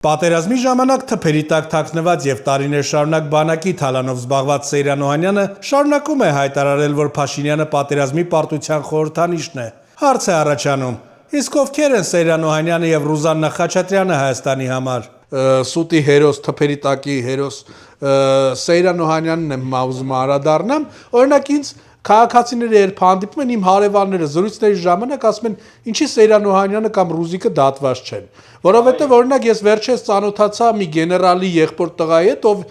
Պատերազմի ժամանակ թփերի տակ թաքնված եւ տարիներ շարունակ բանակի թալանով զբաղված Սեյրան Օհանյանը շարունակում է հայտարարել, որ Փաշինյանը պատերազմի պարտության խորհրդանիշն է։ Հարց է առաջանում. իսկ ովքեր են Սեյրան Օհանյանը եւ Ռուզաննա Խաչատրյանը Հայաստանի համար։ Սուտի հերոս, թփերի տակի հերոս Սեյրան Օհանյանն եմ ուզում անդրադառնամ, օրինակ ինձ քաղաքացիները երբ հանդիպում են իմ հարևանները զրույցների ժամանակ ասում են ինչի Սեյրան Օհանյանը կամ Ռուզիկը դատված չեն, որովհետև օրինակ ես վերջերս ծանոթացա մի գեներալի եղբոր տղայի հետ, ով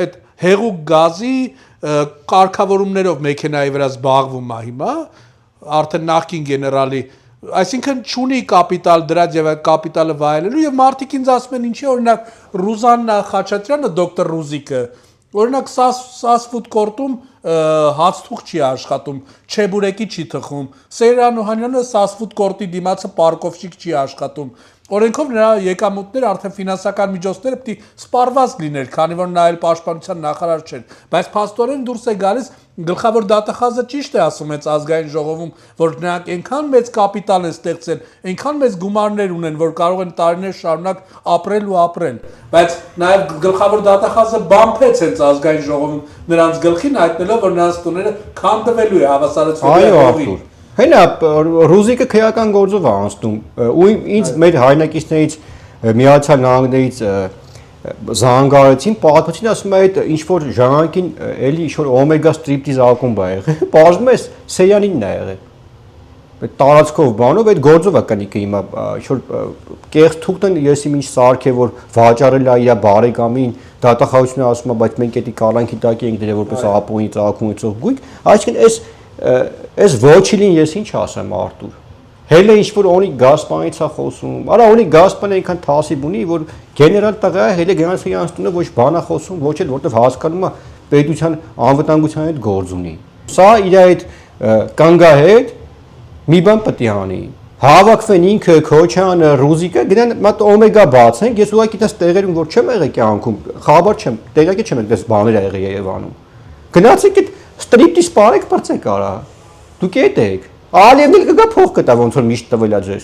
այդ հեղուկ գազի կարգավորումներով մեքենայի վրա զբաղվում է հիմա, արդեն նախկին գեներալի, այսինքն չունի կապիտալ դրած եւ այդ կապիտալը վայելելու եւ մարդիկ ինձ ասում են ինչի օրինակ Ռուզաննա Խաչատրյանը դոկտոր Ռուզիկը օրինակ սասֆուդ կորտում հացթուղ չի աշխատում, չեբուրեկի չի թխում, Սեյրան Օհանյանը սասֆուդ կորտի դիմացը պարկովщик չի աշխատում, օրենքով նրա եկամուտները արդեն ֆինանսական միջոցները պետք է սպառված լիներ, քանի որ նա այլ պաշտպանության նախարար չէր, բայց փաստորեն դուրս է գալիս գլխավոր դատախազը ճիշտ է ասում այս ազգային ժողովում, որ նրանք այնքան մեծ կապիտալ են ստեղծել, այնքան մեծ գումարներ ունեն, որ կարող են տարիներ շարունակ ապրել ու ապրել, բայց նաև գլխավոր դատախազը բամփեց հենց ազգային ժողովում նրանց գլխին հայտնելով, որ նրանց տուները քանդվելու է հավասարեցվելու է։ Հենա Ռուզիկը քրեական գործով է անցնում ու ինձ մեր հայրենակիցներից Միացյալ Նահանգներից զանգարեցին, պատմեցին, ասում է այդ ինչ որ ժամանակին էլի ինչ որ օմեգա ստրիպտիզ ակումբ է եղել, բաժնում է Սեյանինն է եղել։ Այդ տարածքով բանով այդ գործով է կնիկը հիմա ինչ որ կեղծ թուղթն ես իմ ինչ սարք է որ վաճառել է իր բարեկամին, դատախազությունը ասում է, բայց մենք էդի կալանքի տակ ենք դրել որպես ապօրինի ծագումից գույք, այսինքն այս ոչիլին ես ինչ ասեմ Արտուր։ Հելը ինչ որ ունի Գասպանից է խոսում։ Արա ունի Գասպանը այնքան թասիբ ունի, որ գեներալ տղա է, հելը գեներալ տունը ոչ բան է խոսում, ոչ էլ որտեվ հասկանում է պետության անվտանգության հետ գործ ունի։ Սա իր այդ կանգահետ մի բան պետք է անի։ Հավաքվեն ինքը, Քոչյանը, Ռուզիկը, գնան մատ օմեգա բացենք, ես ուղղակի դες տեղերում որ չեմ եղել կյանքում, խաբար չեմ, տեղյակ չեմ դες բաներ եղել Երևանում։ Գնացեք այդ ստրիպտիզ պարեք բրցեք արա։ Դուք ետ եք։ Ալիևն էլ կգա փող կտա ոնց որ միշտ տվել է ձեզ։